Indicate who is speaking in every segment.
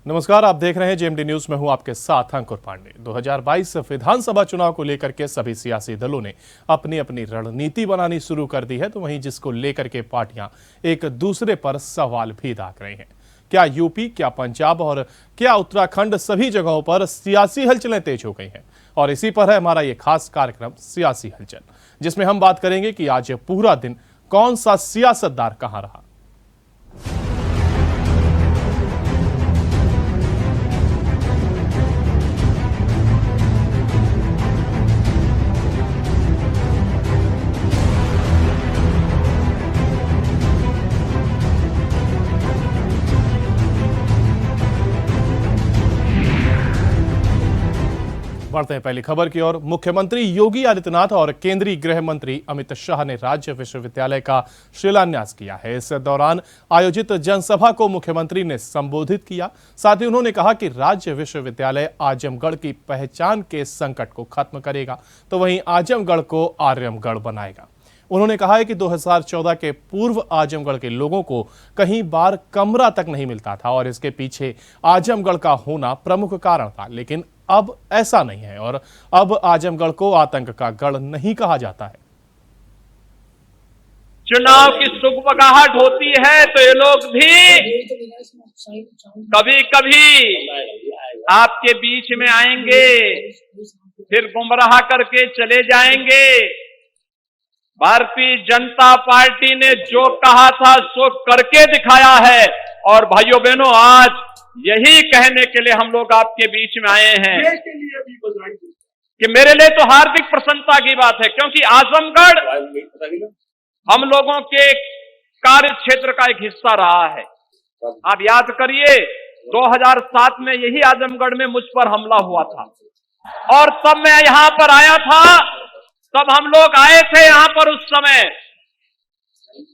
Speaker 1: नमस्कार, आप देख रहे हैं जेएमडी न्यूज में हूं आपके साथ अंकुर पांडे। 2022 विधानसभा चुनाव को लेकर के सभी सियासी दलों ने अपनी अपनी रणनीति बनानी शुरू कर दी है, तो वहीं जिसको लेकर के पार्टियां एक दूसरे पर सवाल भी दाग रही हैं। क्या यूपी, क्या पंजाब और क्या उत्तराखंड, सभी जगहों पर सियासी हलचलें तेज हो गई हैं। और इसी पर है हमारा ये खास कार्यक्रम सियासी हलचल, जिसमें हम बात करेंगे कि आज पूरा दिन कौन सा सियासतदार कहां रहा। बढ़ते हैं पहली खबर की ओर। मुख्यमंत्री योगी आदित्यनाथ और केंद्रीय गृह मंत्री अमित शाह ने राज्य विश्वविद्यालय का शिलान्यास किया है। इस दौरान आयोजित जनसभा को मुख्यमंत्री ने संबोधित किया। साथ ही उन्होंने कहा कि राज्य विश्वविद्यालय आजमगढ़ की पहचान के संकट को खत्म करेगा, तो वहीं आजमगढ़ को आर्यमगढ़ बनाएगा। उन्होंने कहा है कि 2014 के पूर्व आजमगढ़ के लोगों को कहीं बार कमरा तक नहीं मिलता था और इसके पीछे आजमगढ़ का होना प्रमुख कारण था, लेकिन अब ऐसा नहीं है और अब आजमगढ़ को आतंक का गढ़ नहीं कहा जाता है।
Speaker 2: चुनाव की सुगबगाहट होती है तो ये लोग भी कभी कभी आपके बीच में आएंगे, फिर गुमराह करके चले जाएंगे। भारतीय जनता पार्टी ने जो कहा था सो करके दिखाया है और भाइयों बहनों, आज यही कहने के लिए हम लोग आपके बीच में आए हैं कि मेरे लिए तो हार्दिक प्रसन्नता की बात है, क्योंकि आजमगढ़ हम लोगों के कार्य क्षेत्र का एक हिस्सा रहा है। आप याद करिए, 2007 में यही आजमगढ़ में मुझ पर हमला हुआ था और तब मैं यहां पर आया था। तब हम लोग आए थे यहां पर, उस समय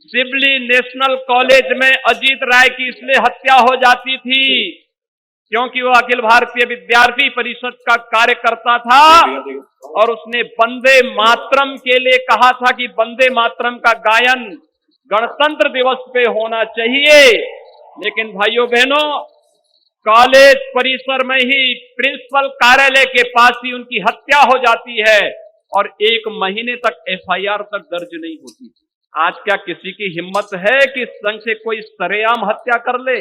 Speaker 2: सिबली नेशनल कॉलेज में अजीत राय की इसलिए हत्या हो जाती थी क्योंकि वो अखिल भारतीय विद्यार्थी परिषद का कार्यकर्ता था और उसने वंदे मातरम के लिए कहा था कि वंदे मातरम का गायन गणतंत्र दिवस पे होना चाहिए। लेकिन भाइयों बहनों, कॉलेज परिसर में ही प्रिंसिपल कार्यालय के पास ही उनकी हत्या हो जाती है और 1 महीने तक एफआईआर तक दर्ज नहीं होती। आज क्या किसी की हिम्मत है कि संग से कोई सरेआम हत्या कर ले?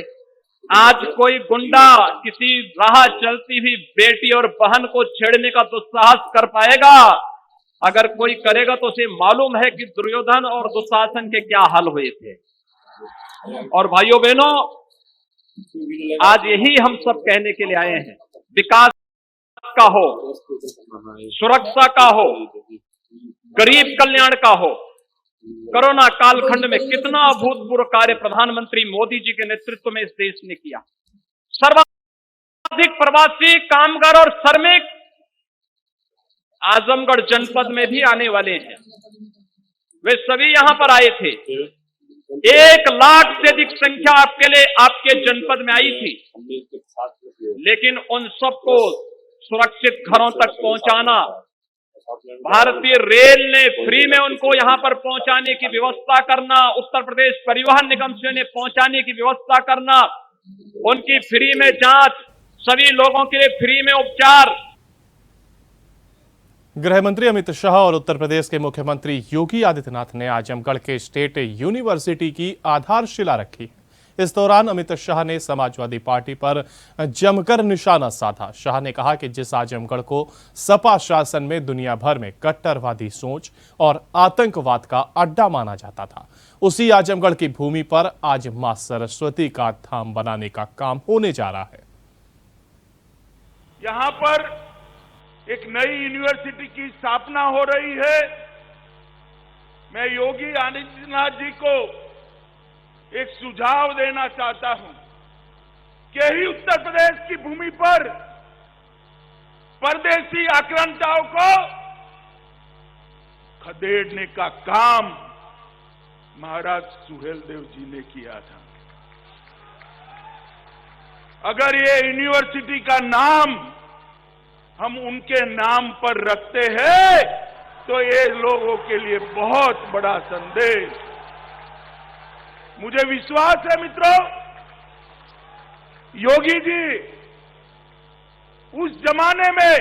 Speaker 2: आज कोई गुंडा किसी राह चलती हुई बेटी और बहन को छेड़ने का दुस्साहस कर पाएगा? अगर कोई करेगा तो उसे मालूम है कि दुर्योधन और दुशासन के क्या हाल हुए थे। और भाइयों बहनों, आज यही हम सब कहने के लिए आए हैं। विकास का हो, सुरक्षा का हो, गरीब कल्याण का हो। कोरोना कालखंड में कितना अभूतपूर्व कार्य प्रधानमंत्री मोदी जी के नेतृत्व में इस देश ने किया। सर्वाधिक प्रवासी कामगार और श्रमिक आजमगढ़ जनपद में भी आने वाले हैं। वे सभी यहां पर आए थे। 1 लाख से अधिक संख्या आपके जनपद में आई थी, लेकिन उन सबको सुरक्षित घरों तक पहुंचाना, भारतीय रेल ने फ्री में उनको यहां पर पहुंचाने की व्यवस्था करना, उत्तर प्रदेश परिवहन निगम से उन्हें पहुंचाने की व्यवस्था करना, उनकी फ्री में जांच, सभी लोगों के लिए फ्री में उपचार।
Speaker 1: गृह मंत्री अमित शाह और उत्तर प्रदेश के मुख्यमंत्री योगी आदित्यनाथ ने आजमगढ़ के स्टेट यूनिवर्सिटी की आधारशिला रखी। इस दौरान अमित शाह ने समाजवादी पार्टी पर जमकर निशाना साधा। शाह ने कहा कि जिस आजमगढ़ को सपा शासन में दुनिया भर में कट्टरवादी सोच और आतंकवाद का अड्डा माना जाता था, उसी आजमगढ़ की भूमि पर आज मां सरस्वती का धाम बनाने का काम होने जा रहा है।
Speaker 3: यहां पर एक नई यूनिवर्सिटी की स्थापना हो रही है। मैं योगी आदित्यनाथ जी को एक सुझाव देना चाहता हूं कि ही उत्तर प्रदेश की भूमि पर परदेशी आक्रांताओं को खदेड़ने का काम महाराज सुहेलदेव जी ने किया था। अगर ये यूनिवर्सिटी का नाम हम उनके नाम पर रखते हैं तो ये लोगों के लिए बहुत बड़ा संदेश। मुझे विश्वास है मित्रों योगी जी उस जमाने में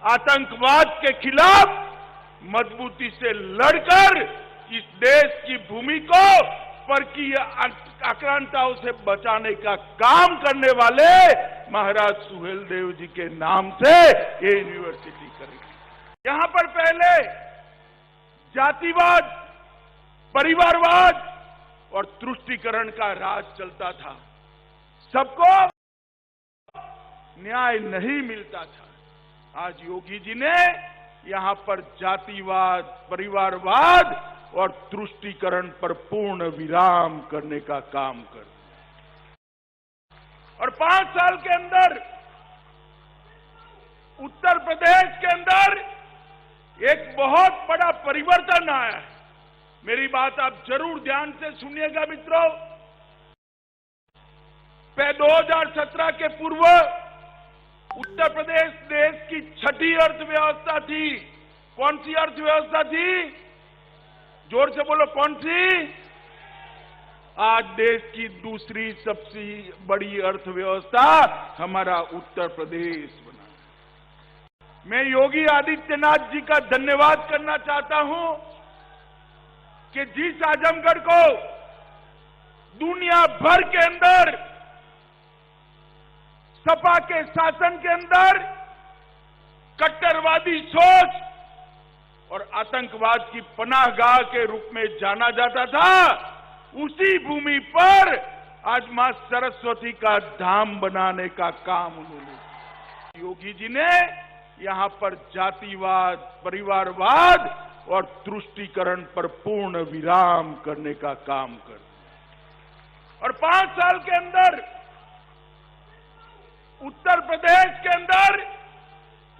Speaker 3: आतंकवाद के खिलाफ मजबूती से लड़कर इस देश की भूमि को परकीय आक्रांताओं से बचाने का काम करने वाले महाराज सुहेलदेव जी के नाम से ये यूनिवर्सिटी करेगी। यहां पर पहले जातिवाद, परिवारवाद और तुष्टीकरण का राज चलता था। सबको न्याय नहीं मिलता था। आज योगी जी ने यहां पर जातिवाद, परिवारवाद और तुष्टीकरण पर पूर्ण विराम करने का काम कर और 5 साल के अंदर उत्तर प्रदेश के अंदर एक बहुत बड़ा परिवर्तन आया है। मेरी बात आप जरूर ध्यान से सुनिएगा मित्रों। 2017 के पूर्व उत्तर प्रदेश देश की 6ठी अर्थव्यवस्था थी। कौन सी अर्थव्यवस्था थी? जोर से बोलो, कौन सी? आज देश की दूसरी सबसे बड़ी अर्थव्यवस्था हमारा उत्तर प्रदेश बना। मैं योगी आदित्यनाथ जी का धन्यवाद करना चाहता हूं कि जिस आजमगढ़ को दुनिया भर के अंदर सपा के शासन के अंदर कट्टरवादी सोच और आतंकवाद की पनाहगाह के रूप में जाना जाता था, उसी भूमि पर आज मां सरस्वती का धाम बनाने का काम उन्होंने। योगी जी ने यहां पर जातिवाद, परिवारवाद और तुष्टीकरण पर पूर्ण विराम करने का काम कर और 5 साल के अंदर उत्तर प्रदेश के अंदर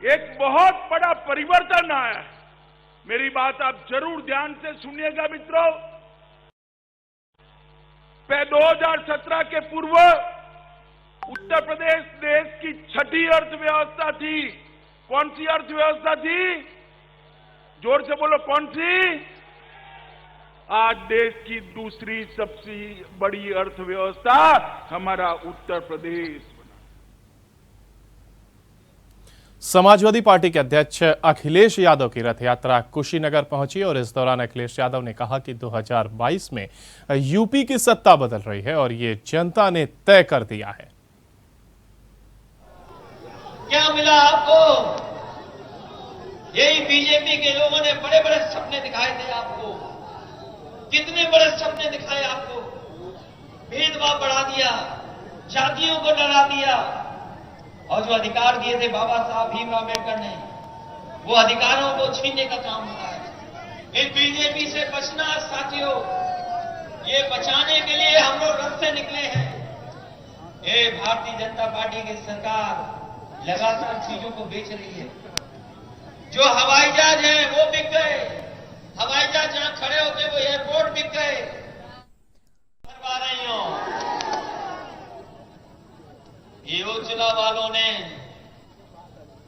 Speaker 3: एक बहुत बड़ा परिवर्तन आया है। मेरी बात आप जरूर ध्यान से सुनिएगा मित्रों। 2017 के पूर्व उत्तर प्रदेश देश की 6ठी अर्थव्यवस्था थी। कौन सी अर्थव्यवस्था थी? जोर से बोलो, कौन सी? आज देश की दूसरी सबसे बड़ी अर्थव्यवस्था हमारा उत्तर प्रदेश।
Speaker 1: समाजवादी पार्टी के अध्यक्ष अखिलेश यादव की रथ यात्रा कुशीनगर पहुंची और इस दौरान अखिलेश यादव ने कहा कि 2022 में यूपी की सत्ता बदल रही है और ये जनता ने तय कर दिया है।
Speaker 4: क्या मिला आपको? यही बीजेपी के लोगों ने बड़े बड़े सपने दिखाए थे आपको। कितने बड़े सपने दिखाए आपको? भेदभाव बढ़ा दिया, जातियों को डरा दिया और जो अधिकार दिए थे बाबा साहब भीमराव अम्बेडकर ने, वो अधिकारों को छीनने का काम हो रहा है। इस बीजेपी से बचना साथियों, ये बचाने के लिए हम लोग रथ से निकले हैं। ये भारतीय जनता पार्टी की सरकार लगातार चीजों को बेच रही है। जो हवाई जहाज है वो बिक गए, हवाई जहाज जहां खड़े होते वो एयरपोर्ट बिक गए। करवा रही हूं ये उजला वालों ने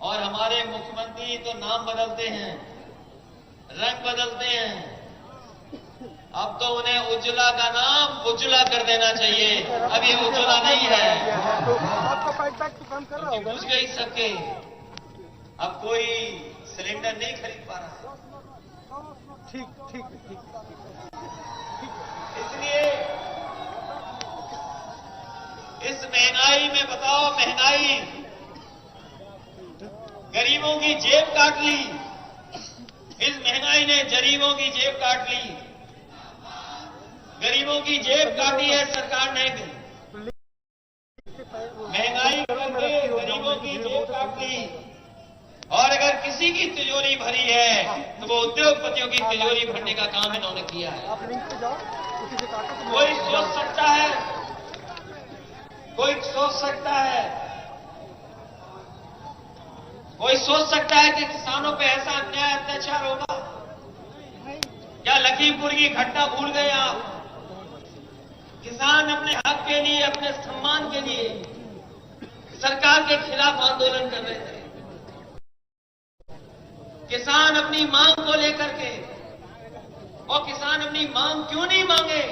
Speaker 4: और हमारे मुख्यमंत्री तो नाम बदलते हैं, रंग बदलते हैं। अब तो उन्हें उज्ज्वला का नाम उज्ज्वला कर देना चाहिए। अब ये उज्ज्वला नहीं है, बुझ गई सबके। अब कोई सिलेंडर नहीं खरीद पा रहा है। ठीक। इसलिए इस महंगाई में बताओ, महंगाई गरीबों की जेब काट ली। इस महंगाई ने गरीबों की जेब काट ली। गरीबों की जेब काटी है सरकार ने। महंगाई करके गरीबों की जेब काट ली। और अगर किसी की तिजोरी भरी है तो वो उद्योगपतियों की तिजोरी भरने का काम इन्होंने किया है। कोई सोच सकता है, कोई सोच सकता है कि किसानों पे ऐसा अन्याय अत्याचार होगा? क्या लखीमपुर की घटना भूल गए आप? किसान अपने हक के लिए, अपने सम्मान के लिए सरकार के खिलाफ आंदोलन कर रहे थे। किसान अपनी मांग को लेकर के, और किसान अपनी मांग क्यों नहीं मांगे?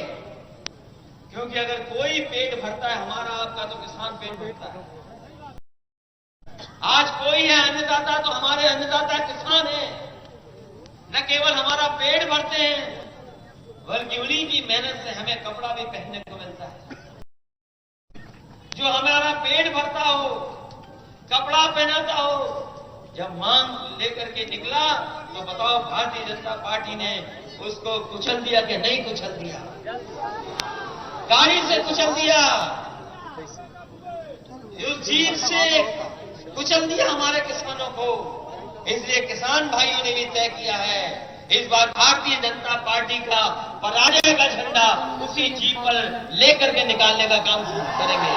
Speaker 4: क्योंकि अगर कोई पेट भरता है हमारा आपका तो किसान पेट भरता है। आज कोई है अन्नदाता तो हमारे अन्नदाता किसान है। न केवल हमारा पेट भरते हैं बल्कि उन्हीं की मेहनत से हमें कपड़ा भी पहनने को मिलता है। जो हमारा पेट भरता हो, कपड़ा पहनाता हो, जब मांग लेकर के निकला तो बताओ भारतीय जनता पार्टी ने उसको कुचल दिया कि नहीं कुचल दिया? गाड़ी से कुचल दिया, उस जीत से कुचल दिया हमारे किसानों को। इसलिए किसान भाइयों ने भी तय किया है इस बार भारतीय जनता पार्टी का पराजय का झंडा उसी जीप पर लेकर के निकालने का काम करेंगे।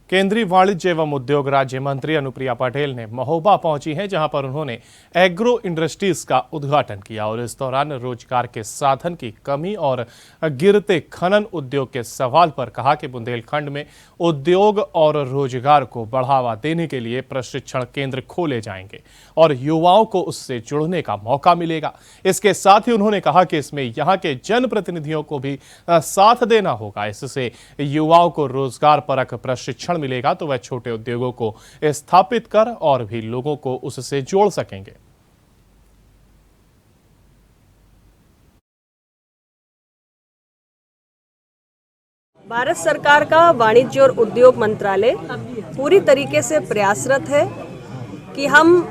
Speaker 1: केंद्रीय वाणिज्य एवं उद्योग राज्य मंत्री अनुप्रिया पटेल ने महोबा पहुंची हैं, जहां पर उन्होंने एग्रो इंडस्ट्रीज का उद्घाटन किया और इस दौरान रोजगार के साधन की कमी और गिरते खनन उद्योग के सवाल पर कहा कि बुंदेलखंड में उद्योग और रोजगार को बढ़ावा देने के लिए प्रशिक्षण केंद्र खोले जाएंगे और युवाओं को उससे जुड़ने का मौका मिलेगा। इसके साथ ही उन्होंने कहा कि इसमें यहाँ के जनप्रतिनिधियों को भी साथ देना होगा। इससे युवाओं को रोजगार परक प्रशिक्षण मिलेगा तो वह छोटे उद्योगों को स्थापित कर और भी लोगों को उससे जोड़ सकेंगे।
Speaker 5: भारत सरकार का वाणिज्य और उद्योग मंत्रालय पूरी तरीके से प्रयासरत है कि हम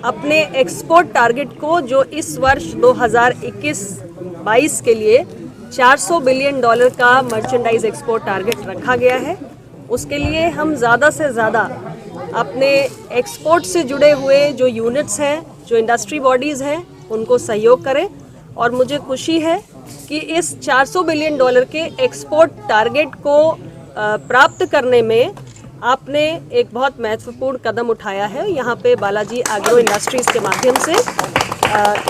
Speaker 5: अपने एक्सपोर्ट टारगेट को, जो इस वर्ष 2021-22 के लिए $400 बिलियन का मर्चेंडाइज एक्सपोर्ट टारगेट रखा गया है, उसके लिए हम ज़्यादा से ज़्यादा अपने एक्सपोर्ट से जुड़े हुए जो यूनिट्स हैं, जो इंडस्ट्री बॉडीज़ हैं, उनको सहयोग करें। और मुझे खुशी है कि इस $400 बिलियन के एक्सपोर्ट टारगेट को प्राप्त करने में आपने एक बहुत महत्वपूर्ण कदम उठाया है। यहाँ पे बालाजी एग्रो इंडस्ट्रीज़ के माध्यम से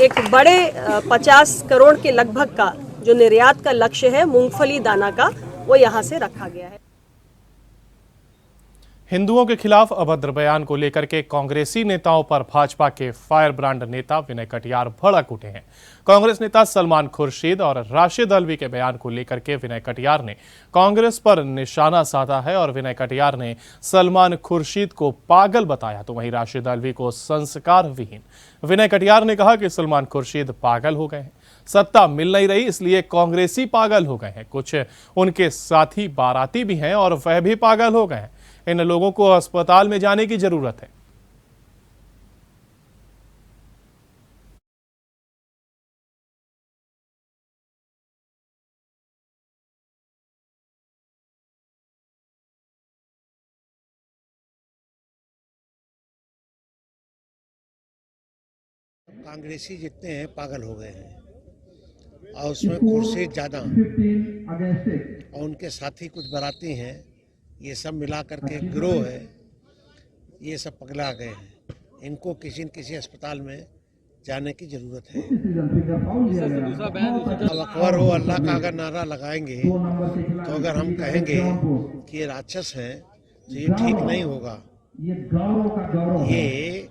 Speaker 5: एक बड़े 50 करोड़ के लगभग का जो निर्यात का लक्ष्य है मूंगफली दाना का, वो यहाँ से रखा गया है।
Speaker 1: हिंदुओं के खिलाफ अभद्र बयान को लेकर के कांग्रेसी नेताओं पर भाजपा के फायर ब्रांड नेता विनय कटियार भड़क उठे हैं। कांग्रेस नेता सलमान खुर्शीद और राशिद अल्वी के बयान को लेकर के विनय कटियार ने कांग्रेस पर निशाना साधा है और विनय कटियार ने सलमान खुर्शीद को पागल बताया तो वहीं राशिद अल्वी को संस्कार विहीन। विनय कटियार ने कहा कि सलमान खुर्शीद पागल हो गए हैं, सत्ता मिल नहीं रही इसलिए कांग्रेसी पागल हो गए हैं। कुछ उनके साथी बाराती भी हैं और वह भी पागल हो गए हैं। इन लोगों को अस्पताल में जाने की जरूरत है।
Speaker 6: कांग्रेसी जितने हैं पागल हो गए हैं और उसमें खुर्शीद ज्यादा और उनके साथी कुछ बाराती हैं, ये सब मिला करके गिरोह है, ये सब पगला गए हैं। इनको किसी न किसी अस्पताल में जाने की जरूरत है। अब अकबर हो अल्लाह का अगर नारा लगाएंगे तो अगर हम कहेंगे कि ये राक्षस है तो ये ठीक नहीं होगा। ये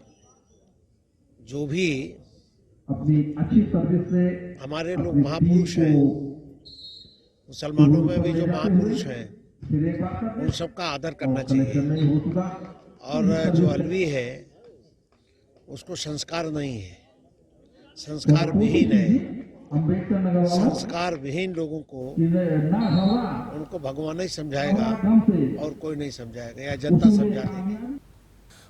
Speaker 6: जो भी
Speaker 7: अपनी अच्छी सर्विस से
Speaker 6: हमारे लोग महापुरुष हैं, मुसलमानों में भी जो महापुरुष हैं उन सबका आदर करना चाहिए। और जो अलवी है उसको संस्कार नहीं है, संस्कार विहीन है। संस्कार विहीन लोगों को उनको भगवान ही समझाएगा और कोई नहीं समझाएगा, या जनता समझा देगी।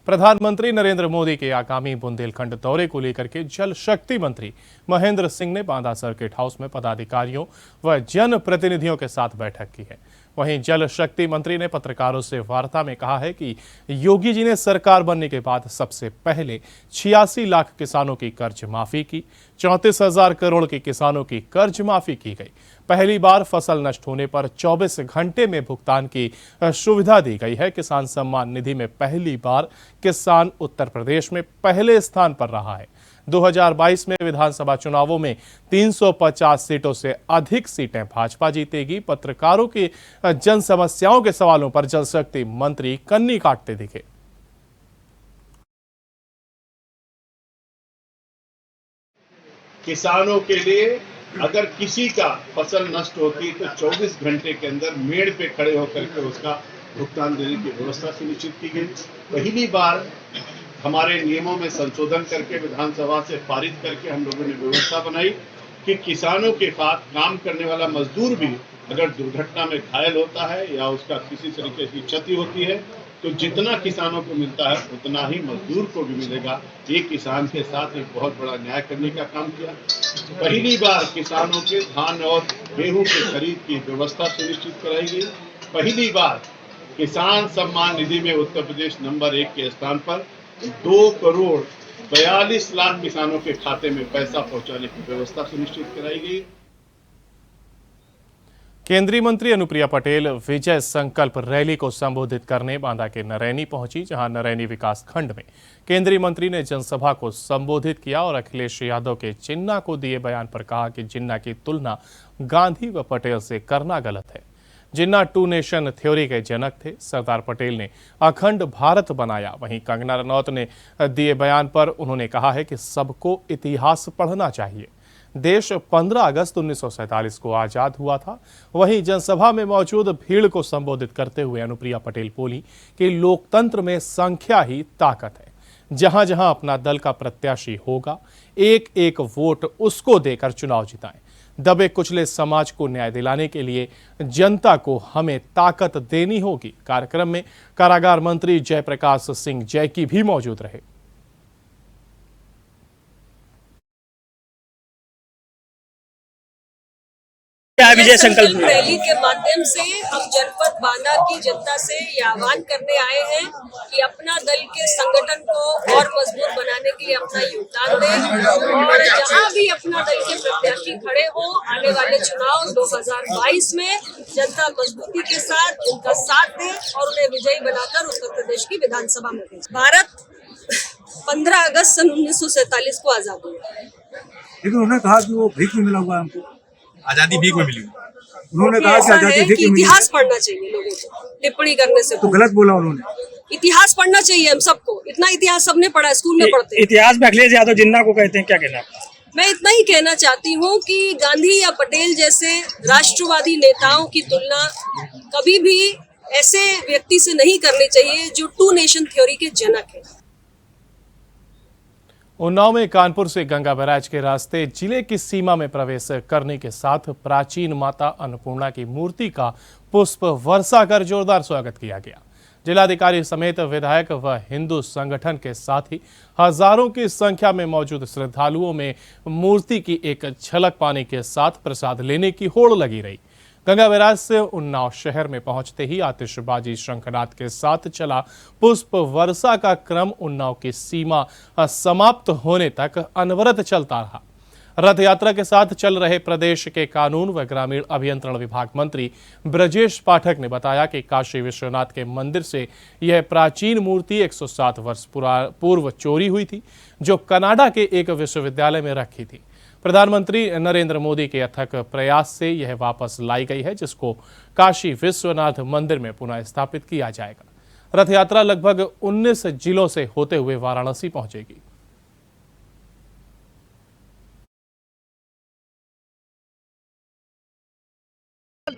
Speaker 1: प्रधानमंत्री नरेंद्र मोदी के आगामी बुंदेलखंड दौरे को लेकर के जल शक्ति मंत्री महेंद्र सिंह ने बांदा सर्किट हाउस में पदाधिकारियों व जनप्रतिनिधियों के साथ बैठक की है। वहीं जल शक्ति मंत्री ने पत्रकारों से वार्ता में कहा है कि योगी जी ने सरकार बनने के बाद सबसे पहले 86 लाख किसानों की कर्ज माफी की, 34,000 करोड़ की किसानों की कर्ज माफी की गई। पहली बार फसल नष्ट होने पर 24 घंटे में भुगतान की सुविधा दी गई है। किसान सम्मान निधि में पहली बार किसान उत्तर प्रदेश में पहले स्थान पर रहा है। 2022 में विधानसभा चुनावों में 350 सीटों से अधिक सीटें भाजपा जीतेगी। पत्रकारों की जन समस्याओं के सवालों पर जल शक्ति मंत्री कन्नी काटते दिखे।
Speaker 8: किसानों के लिए अगर किसी का फसल नष्ट होती तो 24 घंटे के अंदर मेड़ पे खड़े होकर के उसका भुगतान देने की व्यवस्था सुनिश्चित की गई। पहली बार हमारे नियमों में संशोधन करके विधानसभा से पारित करके हम लोगों ने व्यवस्था बनाई कि किसानों के साथ काम करने वाला मजदूर भी अगर दुर्घटना में घायल होता है या उसका किसी तरीके की क्षति होती है तो जितना किसानों को मिलता है उतना ही मजदूर को भी मिलेगा। ये किसान के साथ एक बहुत बड़ा न्याय करने का काम किया। पहली बार किसानों के धान और गेहूं की खरीद की व्यवस्था सुनिश्चित कराई गई। पहली बार किसान सम्मान निधि में उत्तर प्रदेश नंबर 1 के स्थान पर 2,42,00,000 किसानों के खाते में पैसा पहुंचाने की व्यवस्था सुनिश्चित कराई गई।
Speaker 1: केंद्रीय मंत्री अनुप्रिया पटेल विजय संकल्प रैली को संबोधित करने बांदा के नरैनी पहुंची, जहां नरैनी विकास खंड में केंद्रीय मंत्री ने जनसभा को संबोधित किया और अखिलेश यादव के जिन्ना को दिए बयान पर कहा कि जिन्ना की तुलना गांधी व पटेल से करना गलत है। जिन्ना 2 नेशन थ्योरी के जनक थे। सरदार पटेल ने अखंड भारत बनाया। वहीं कंगना रनौत ने दिए बयान पर उन्होंने कहा है कि सबको इतिहास पढ़ना चाहिए। देश 15 अगस्त 1947 को आजाद हुआ था। वहीं जनसभा में मौजूद भीड़ को संबोधित करते हुए अनुप्रिया पटेल बोली कि लोकतंत्र में संख्या ही ताकत है। जहां जहां अपना दल का प्रत्याशी होगा, एक एक वोट उसको देकर चुनाव जिताएं। दबे कुचले समाज को न्याय दिलाने के लिए जनता को हमें ताकत देनी होगी। कार्यक्रम में कारागार मंत्री जयप्रकाश सिंह जैकी भी मौजूद रहे।
Speaker 9: विजय संकल्प
Speaker 5: रैली के माध्यम से हम जनपद बांदा की जनता से यह आह्वान करने आए हैं कि अपना दल के संगठन को और मजबूत बनाने के लिए अपना योगदान दें और जहां भी अपना दल के प्रत्याशी खड़े हो, आने वाले चुनाव 2022 में जनता मजबूती के साथ उनका साथ दे और उन्हें विजयी बनाकर उत्तर प्रदेश की विधानसभा में भेजे। भारत 15 अगस्त सन 1947 को आजाद हुआ।
Speaker 9: लेकिन उन्होंने कहा कि वो भीख में मिला हुआ हमको,
Speaker 10: आजादी भीख में मिली।
Speaker 9: उन्होंने कहा कि आजादी भीख में मिली।
Speaker 5: इतिहास पढ़ना चाहिए लोगों को, टिप्पणी करने से
Speaker 9: तो गलत बोला उन्होंने।
Speaker 5: इतिहास पढ़ना चाहिए हम सबको। इतना इतिहास सबने पढ़ा है, स्कूल में पढ़ते हैं।
Speaker 9: इतिहास में अखिलेश यादव जिन्ना को कहते हैं, क्या कहना है?
Speaker 5: मैं इतना ही कहना चाहती हूँ कि गांधी या पटेल जैसे राष्ट्रवादी नेताओं की तुलना कभी भी ऐसे व्यक्ति से नहीं करनी चाहिए जो 2 नेशन थ्योरी के जनक है।
Speaker 1: उन्नाव में कानपुर से गंगा बैराज के रास्ते जिले की सीमा में प्रवेश करने के साथ प्राचीन माता अन्नपूर्णा की मूर्ति का पुष्प वर्षा कर जोरदार स्वागत किया गया। जिलाधिकारी समेत विधायक व हिंदू संगठन के साथ ही हजारों की संख्या में मौजूद श्रद्धालुओं में मूर्ति की एक झलक पाने के साथ प्रसाद लेने की होड़ लगी रही। गंगा बैराज से उन्नाव शहर में पहुंचते ही आतिशबाजी शंखनाद के साथ चला पुष्प वर्षा का क्रम उन्नाव की सीमा समाप्त होने तक अनवरत चलता रहा। रथ यात्रा के साथ चल रहे प्रदेश के कानून व ग्रामीण अभियंत्रण विभाग मंत्री ब्रजेश पाठक ने बताया कि काशी विश्वनाथ के मंदिर से यह प्राचीन मूर्ति 107 वर्ष पूर्व चोरी हुई थी, जो कनाडा के एक विश्वविद्यालय में रखी थी। प्रधानमंत्री नरेंद्र मोदी के अथक प्रयास से यह वापस लाई गई है, जिसको काशी विश्वनाथ मंदिर में पुनः स्थापित किया जाएगा। रथ यात्रा लगभग 19 जिलों से होते हुए वाराणसी पहुंचेगी।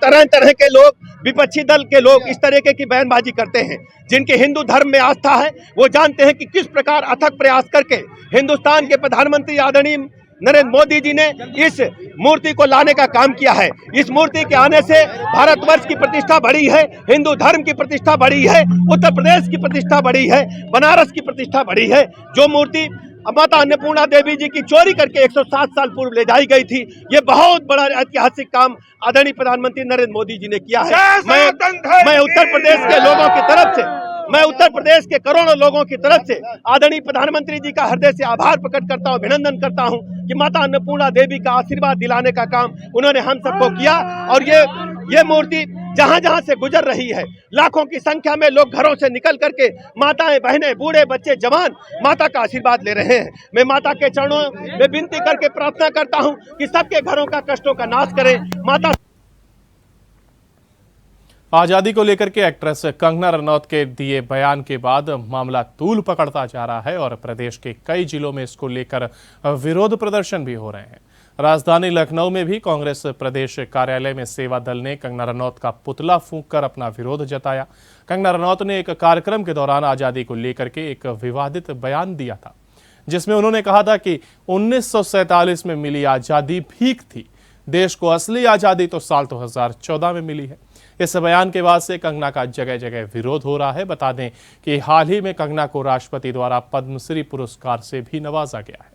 Speaker 11: तरह तरह के लोग, विपक्षी दल के लोग इस तरीके की बयानबाजी करते हैं। जिनके हिंदू धर्म में आस्था है वो जानते हैं कि किस प्रकार अथक प्रयास करके हिंदुस्तान के प्रधानमंत्री आदरणीय नरेंद्र मोदी जी ने इस मूर्ति को लाने का काम किया है। इस मूर्ति के आने से भारतवर्ष की प्रतिष्ठा बढ़ी है, हिंदू धर्म की प्रतिष्ठा बढ़ी है, उत्तर प्रदेश की प्रतिष्ठा बढ़ी है, बनारस की प्रतिष्ठा बढ़ी है। जो मूर्ति माता अन्नपूर्णा देवी जी की चोरी करके 107 साल पूर्व ले जाई गई थी, ये बहुत बड़ा ऐतिहासिक काम आदरणीय प्रधानमंत्री नरेंद्र मोदी जी ने किया है। मैं उत्तर प्रदेश के लोगों की तरफ से, मैं उत्तर प्रदेश के करोड़ों लोगों की तरफ से आदरणीय प्रधानमंत्री जी का हृदय से आभार प्रकट करता हूं, अभिनंदन करता हूं कि माता अन्नपूर्णा देवी का आशीर्वाद दिलाने का काम उन्होंने हम सबको किया। और ये मूर्ति जहां जहां से गुजर रही है, लाखों की संख्या में लोग घरों से निकल करके माताएं, बहनें, बूढ़े, बच्चे, जवान माता का आशीर्वाद ले रहे हैं। मैं माता के चरणों में विनती करके प्रार्थना करता हूं कि सबके घरों का कष्टों का नाश करें माता।
Speaker 1: आजादी को लेकर के एक्ट्रेस कंगना रनौत के दिए बयान के बाद मामला तूल पकड़ता जा रहा है और प्रदेश के कई जिलों में इसको लेकर विरोध प्रदर्शन भी हो रहे हैं। राजधानी लखनऊ में भी कांग्रेस प्रदेश कार्यालय में सेवा दल ने कंगना रनौत का पुतला फूंककर अपना विरोध जताया। कंगना रनौत ने एक कार्यक्रम के दौरान आजादी को लेकर के एक विवादित बयान दिया था, जिसमें उन्होंने कहा था कि 1947 में मिली आजादी भीख थी, देश को असली आजादी तो साल 2014 में मिली है। इस बयान के बाद से कंगना का जगह जगह विरोध हो रहा है। बता दें कि हाल ही में कंगना को राष्ट्रपति द्वारा पद्मश्री पुरस्कार से भी नवाजा गया है।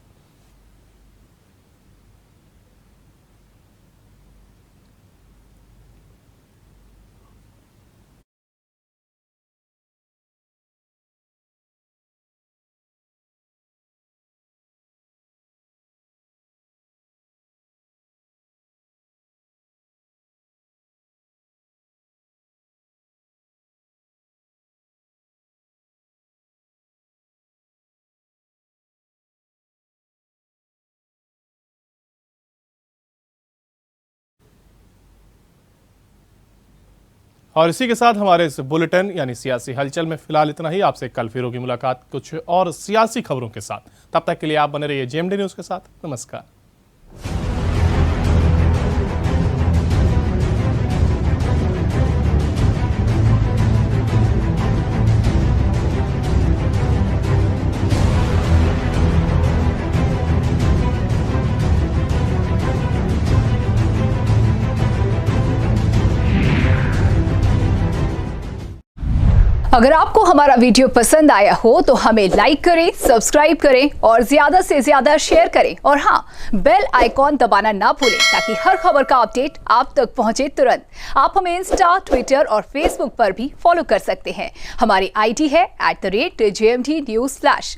Speaker 1: और इसी के साथ हमारे इस बुलेटिन यानी सियासी हलचल में फिलहाल इतना ही। आपसे कल फिर होगी मुलाकात कुछ और सियासी खबरों के साथ। तब तक के लिए आप बने रहिए जेएमडी न्यूज के साथ। नमस्कार।
Speaker 10: अगर आपको हमारा वीडियो पसंद आया हो तो हमें लाइक करें, सब्सक्राइब करें और ज्यादा से ज्यादा शेयर करें। और हाँ, बेल आइकॉन दबाना ना भूलें ताकि हर खबर का अपडेट आप तक पहुंचे तुरंत। आप हमें इंस्टा, ट्विटर और फेसबुक पर भी फॉलो कर सकते हैं। हमारी आईडी है @JMD News Flash।